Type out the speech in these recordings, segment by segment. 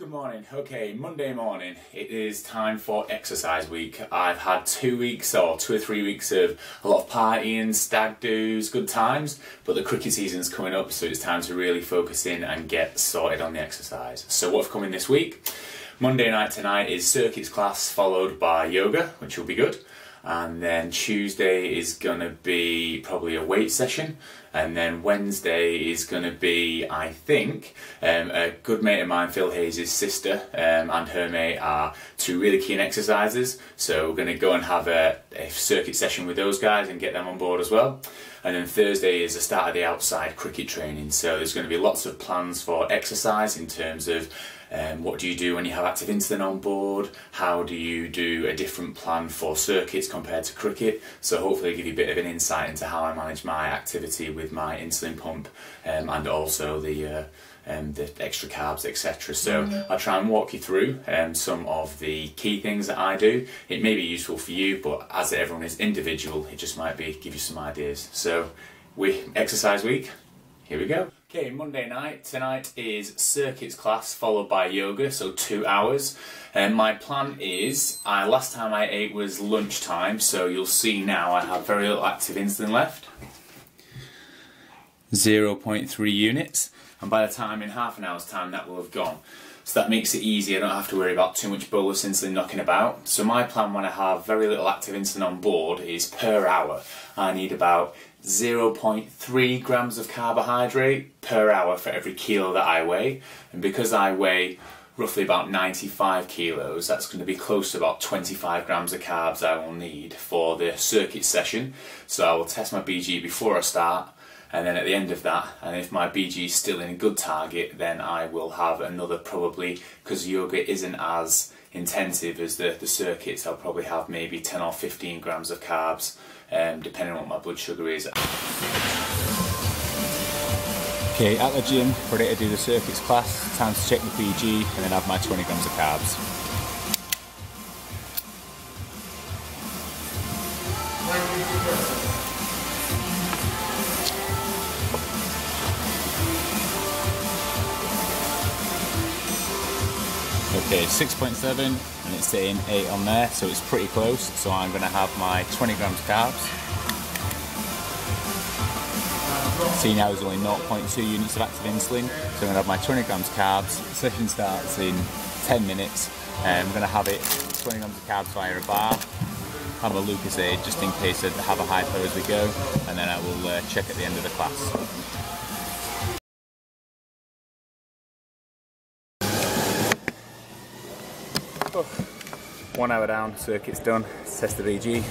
Good morning. Okay, Monday morning. It is time for exercise week. I've had 2 weeks or 2 or 3 weeks of a lot of partying, stag do's, good times, but the cricket season's coming up, so it's time to really focus in and get sorted on the exercise. So what's coming this week? Monday night tonight is circuits class followed by yoga, which will be good. And then Tuesday is going to be probably a weight session, and then Wednesday is going to be, I think, a good mate of mine, Phil Hayes' sister, and her mate are two really keen exercisers, so we're going to go and have a circuit session with those guys and get them on board as well. And then Thursday is the start of the outside cricket training, so there's going to be lots of plans for exercise in terms of what do you do when you have active insulin on board, how do you do a different plan for circuits compared to cricket, so hopefully I'll give you a bit of an insight into how I manage my activity with my insulin pump and also the extra carbs, etc. So I'll try and walk you through some of the key things that I do. It may be useful for you, but as everyone is individual, it just might be give you some ideas. So exercise week, here we go. Okay, Monday night, tonight is circuits class followed by yoga, so 2 hours. And my plan is, last time I ate was lunchtime, so you'll see now I have very little active insulin left. 0.3 units, and by the time in half an hour's time that will have gone. So that makes it easy, I don't have to worry about too much bolus insulin knocking about. So my plan when I have very little active insulin on board is per hour I need about 0.3 grams of carbohydrate per hour for every kilo that I weigh. And because I weigh roughly about 95 kilos, that's going to be close to about 25 grams of carbs I will need for the circuit session. So I will test my BG before I start, and then at the end of that, and if my BG is still in a good target, then I will have another, probably, because yoga isn't as intensive as the circuits, I'll probably have maybe 10 or 15 grams of carbs, depending on what my blood sugar is. Okay, at the gym, ready to do the circuits class, time to check the BG and then have my 20 grams of carbs. Okay, 6.7 and it's saying 8 on there, so it's pretty close. So I'm going to have my 20 grams carbs. See now there's only 0.2 units of active insulin, so I'm going to have my 20 grams carbs. Session starts in 10 minutes. I'm going to have it 20 grams of carbs via a bar. Have a Lucas aid just in case I have a hypo as we go, and then I will check at the end of the class. Oh, 1 hour down, circuit's done, let's test the BG.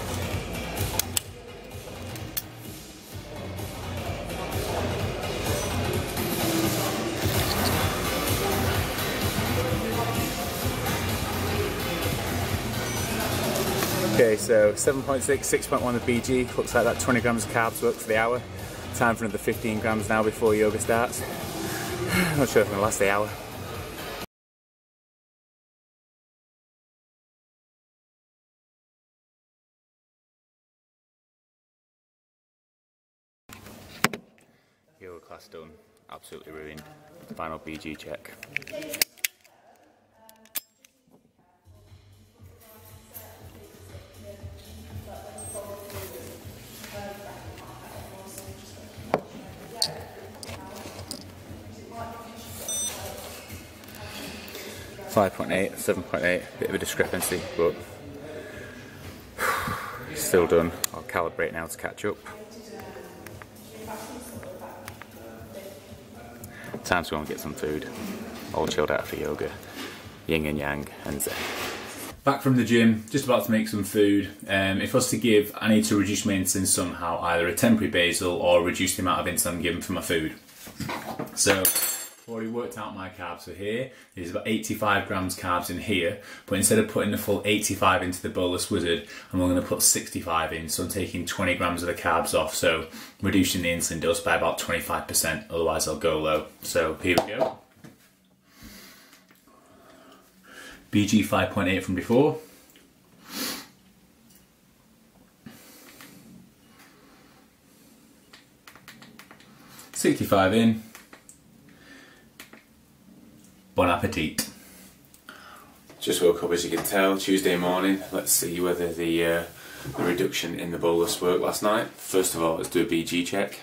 Okay, so 7.6, 6.1 the BG, looks like that 20 grams of carbs worked for the hour. Time for another 15 grams now before yoga starts. Not sure if I'm going to last the hour. Yoga class done, absolutely ruined. Final BG check. .8, 7.8, bit of a discrepancy, but still done. I'll calibrate now to catch up. Time to go and get some food. All chilled out for yoga. Yin and yang and zen. Back from the gym, just about to make some food. If I was to give, I need to reduce my insulin somehow, either a temporary basal or reduce the amount of insulin I'm given for my food. So, I've already worked out my carbs. So here, there's about 85 grams carbs in here, but instead of putting the full 85 into the bolus wizard, I'm only going to put 65 in, so I'm taking 20 grams of the carbs off, so reducing the insulin dose by about 25%, otherwise I'll go low. So here we go. BG 5.8 from before. $65 in. Bon appetit. Just woke up, as you can tell, Tuesday morning. Let's see whether the reduction in the bolus worked last night. First of all, let's do a BG check.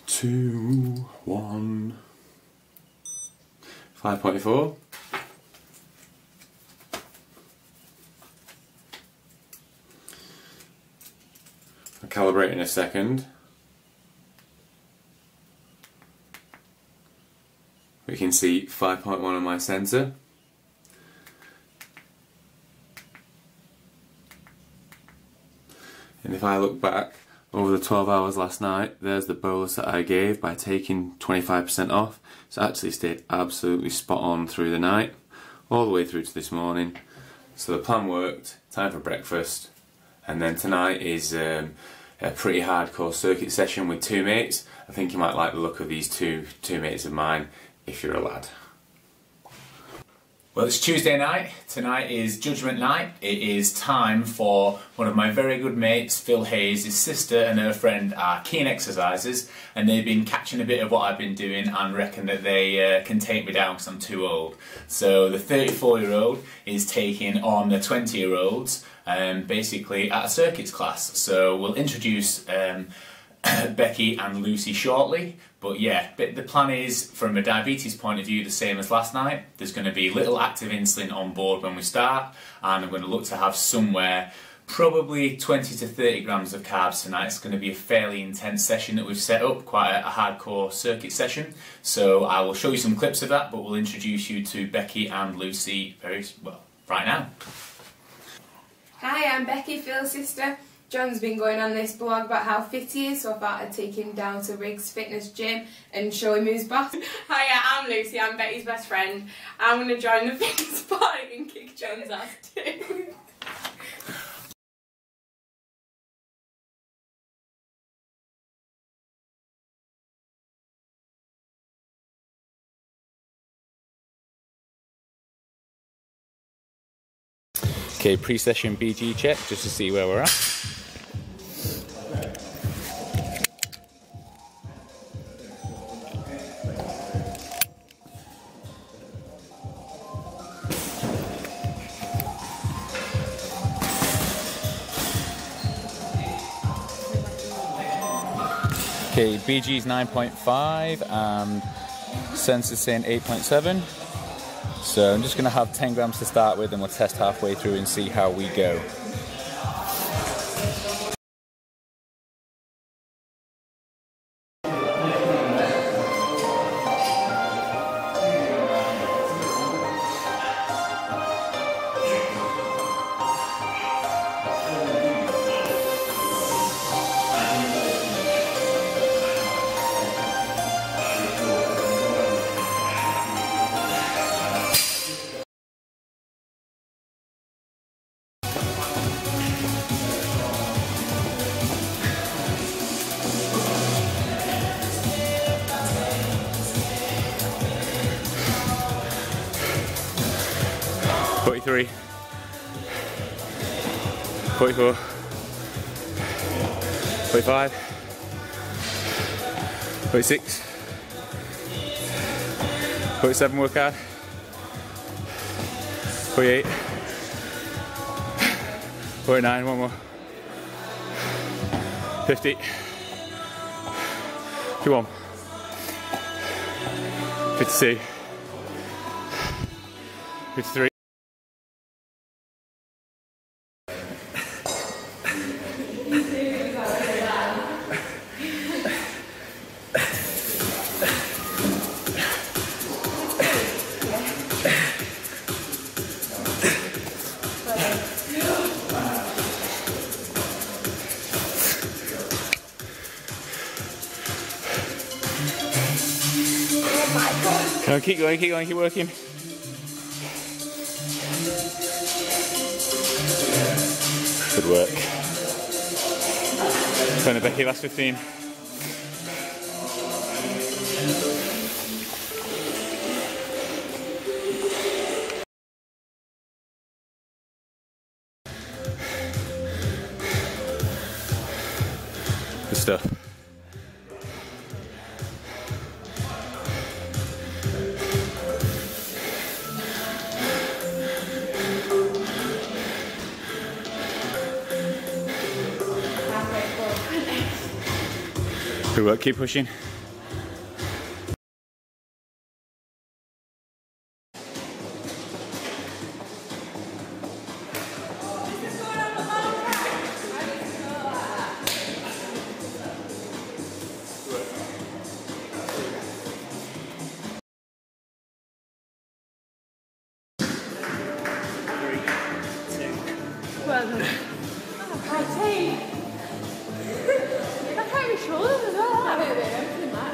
2, 1, 5.4. I'll calibrate in a second. We can see 5.1 on my sensor. And if I look back over the 12 hours last night, there's the bolus that I gave by taking 25% off. So it actually stayed absolutely spot on through the night, all the way through to this morning. So the plan worked, time for breakfast, and then tonight is a pretty hardcore circuit session with two mates. I think you might like the look of these two mates of mine if you're a lad. Well, it's Tuesday night. Tonight is judgment night. It is time for one of my very good mates, Phil Hayes. His sister and her friend are keen exercisers, and they've been catching a bit of what I've been doing and reckon that they can take me down because I'm too old. So the 34-year-old is taking on the 20-year-olds, basically at a circuits class. So we'll introduce Becky and Lucy shortly, but yeah, the plan is, from a diabetes point of view, the same as last night. There's going to be little active insulin on board when we start, and I'm going to look to have somewhere probably 20 to 30 grams of carbs tonight. It's going to be a fairly intense session that we've set up, quite a hardcore circuit session. So I will show you some clips of that, but we'll introduce you to Becky and Lucy right now. Hi, I'm Becky, Phil's sister. John's been going on this blog about how fit he is, so I thought I'd take him down to Riggs Fitness Gym and show him who's boss. Hiya, I'm Lucy, I'm Betty's best friend. I'm going to join the fitness party and kick John's ass too. Okay, pre-session BG check just to see where we're at. Okay, BG is 9.5 and sensor's saying 8.7. So I'm just going to have 10 grams to start with, and we'll test halfway through and see how we go. Three, 44, 45, 46, 47 work hard, 48, 49, one more, 50, 51, 52, 53. Come on, keep going, keep working. Good work. Turn it back, last 15. stuff. Good work, keep pushing. Well done. Oh, protein. That hurt my shoulders as well. That hurt everything, that.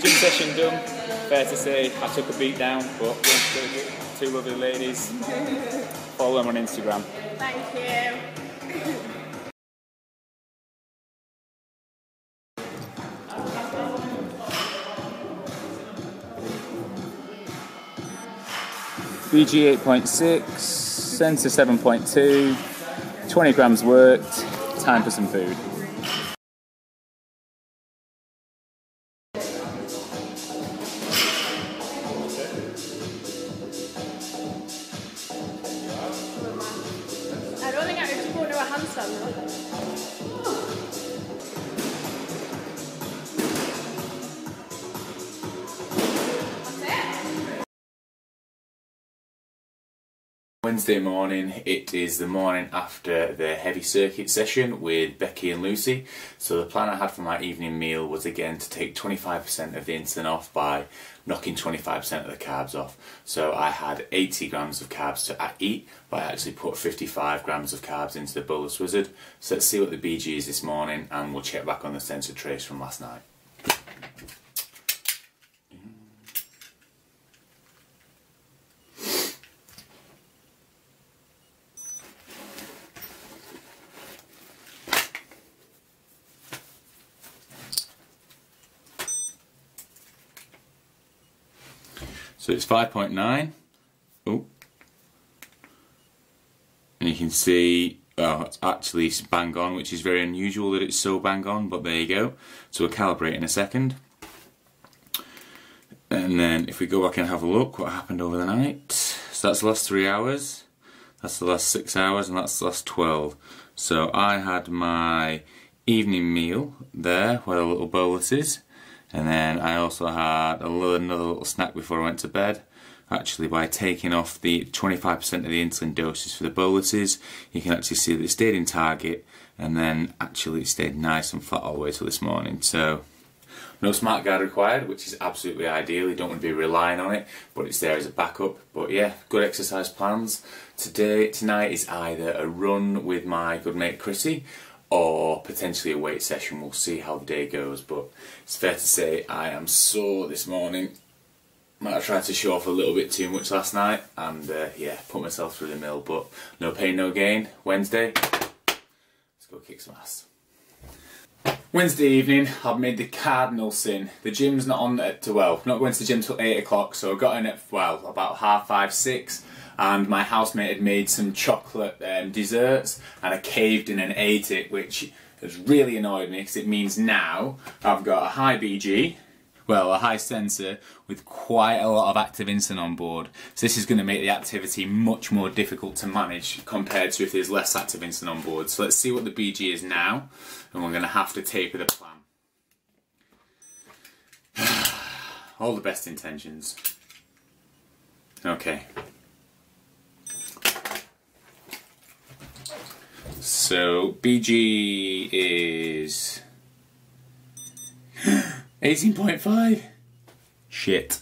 Gym session done. Fair to say, I took a beat down, but two lovely ladies. Follow them on Instagram. Thank you. BG 8.6, sensor 7.2, 20 grams worked, time for some food. I don't think I could go to a handstand though. Wednesday morning, it is the morning after the heavy circuit session with Becky and Lucy. So the plan I had for my evening meal was again to take 25% of the insulin off by knocking 25% of the carbs off. So I had 80 grams of carbs to eat, but I actually put 55 grams of carbs into the bolus wizard. So let's see what the BG is this morning, and we'll check back on the sensor trace from last night. So it's 5.9. Oh. And you can see, oh, it's actually bang on, which is very unusual that it's so bang on, but there you go. So we'll calibrate in a second. And then if we go back and have a look what happened over the night. So that's the last 3 hours, that's the last 6 hours, and that's the last 12. So I had my evening meal there, where the little bolus is. And then I also had another little snack before I went to bed. Actually, by taking off the 25% of the insulin doses for the boluses, you can actually see that it stayed in target, and then actually it stayed nice and flat all the way till this morning. So no smart guard required, which is absolutely ideal. You don't want to be relying on it, but it's there as a backup. But yeah, good exercise plans. Tonight is either a run with my good mate Chrissy, or potentially a weight session. We'll see how the day goes, but it's fair to say I am sore this morning. Might have tried to show off a little bit too much last night, and yeah, put myself through the mill, but no pain, no gain. Wednesday, let's go kick some ass. Wednesday evening, I've made the cardinal sin. The gym's not on at 12, not going to the gym till 8 o'clock, so I got in at, well, about 5:30, 6. And my housemate had made some chocolate desserts, and I caved in and ate it, which has really annoyed me because it means now I've got a high BG, well, a high sensor with quite a lot of active insulin on board. So this is going to make the activity much more difficult to manage compared to if there's less active insulin on board. So let's see what the BG is now, and we're going to have to taper the plan. All the best intentions. Okay. So BG is 18.5. Shit.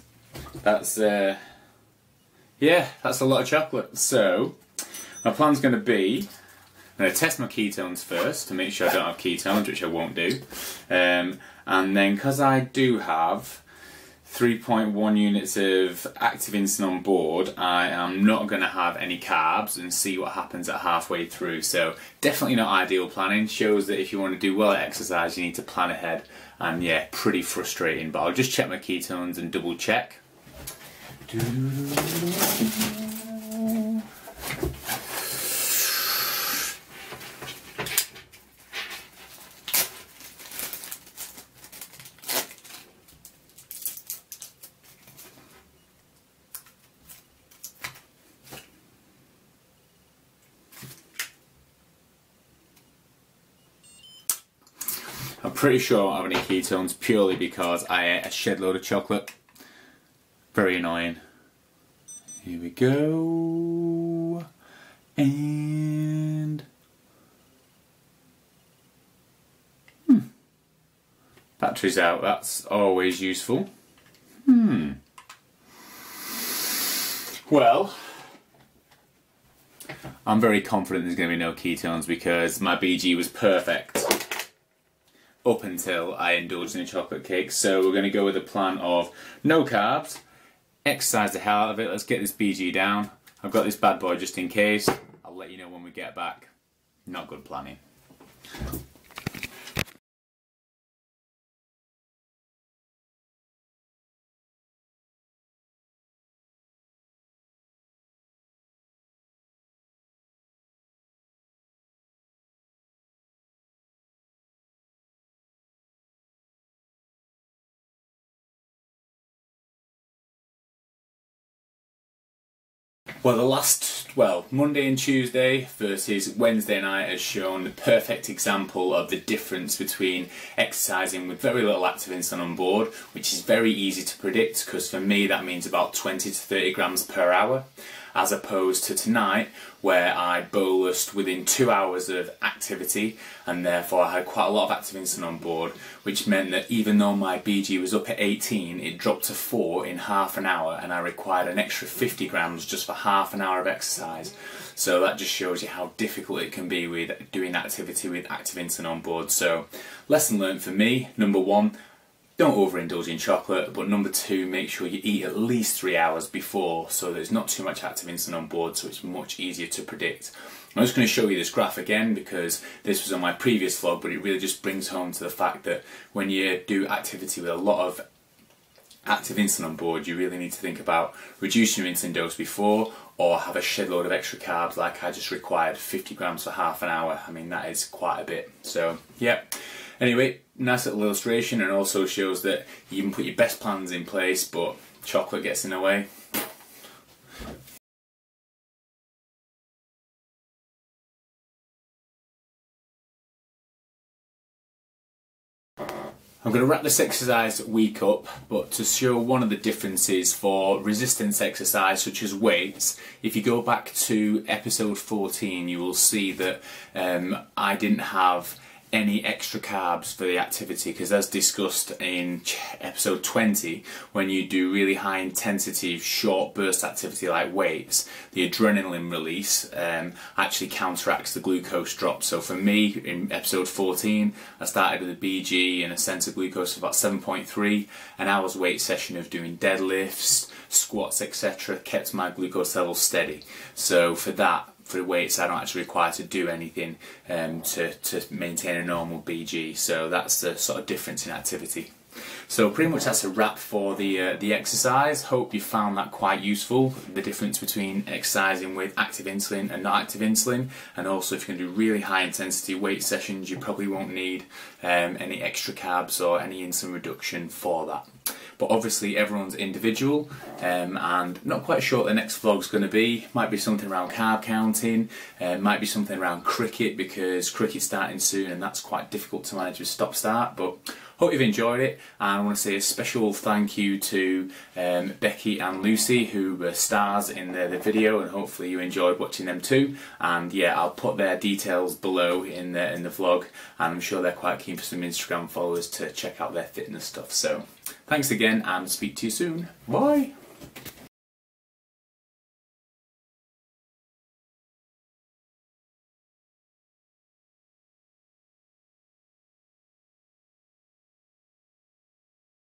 That's yeah, that's a lot of chocolate. So My plan's going to be, I'm going to test my ketones first to make sure I don't have ketones, which I won't do. And then, because I do have 3.1 units of active insulin on board, I am not going to have any carbs and see what happens at halfway through. So definitely not ideal planning. Shows that if you want to do well at exercise, you need to plan ahead. And yeah, pretty frustrating. But I'll just check my ketones and double check. I'm pretty sure I don't have any ketones purely because I ate a shed load of chocolate. Very annoying. Here we go. And... battery's out, that's always useful. Well, I'm very confident there's going to be no ketones because my BG was perfect up until I indulged in a chocolate cake. So we're going to go with a plan of no carbs, exercise the hell out of it, let's get this BG down. I've got this bad boy just in case. I'll let you know when we get back. Not good planning. Well, Monday and Tuesday versus Wednesday night has shown the perfect example of the difference between exercising with very little active insulin on board, which is very easy to predict because for me that means about 20 to 30 grams per hour, as opposed to tonight where I bolused within 2 hours of activity and therefore I had quite a lot of active insulin on board, which meant that even though my BG was up at 18, it dropped to 4 in half an hour and I required an extra 50 grams just for half an hour of exercise. So that just shows you how difficult it can be with doing activity with active insulin on board. So lesson learned for me, number 1, don't overindulge in chocolate, but number 2, make sure you eat at least 3 hours before so there's not too much active insulin on board, so it's much easier to predict. I'm just going to show you this graph again because this was on my previous vlog, but it really just brings home to the fact that when you do activity with a lot of active insulin on board, you really need to think about reducing your insulin dose before or have a shed load of extra carbs like I just required 50 grams for half an hour. I mean, that is quite a bit. So, yeah. Anyway, nice little illustration, and also shows that you can put your best plans in place, but chocolate gets in the way. I'm going to wrap this exercise week up, but to show one of the differences for resistance exercise such as weights, if you go back to episode 14 you will see that I didn't have any extra carbs for the activity because, as discussed in episode 20, when you do really high intensity short burst activity like weights, the adrenaline release actually counteracts the glucose drop. So for me in episode 14 I started with a BG and a sensor glucose of about 7.3. An hour's weight session of doing deadlifts, squats, etc. kept my glucose level steady. So for that, for the weights, I don't actually require to do anything to maintain a normal BG. So that's the sort of difference in activity. So pretty much that's a wrap for the exercise. Hope you found that quite useful, the difference between exercising with active insulin and not active insulin, and also if you're going to do really high intensity weight sessions you probably won't need any extra carbs or any insulin reduction for that. But obviously everyone's individual, and not quite sure what the next vlog's going to be. Might be something around carb counting, might be something around cricket because cricket's starting soon and that's quite difficult to manage with stop-start. But hope you've enjoyed it, and I want to say a special thank you to Becky and Lucy, who were stars in the video, and hopefully you enjoyed watching them too. And yeah, I'll put their details below in the vlog, and I'm sure they're quite keen for some Instagram followers to check out their fitness stuff. So thanks again, and speak to you soon. Bye!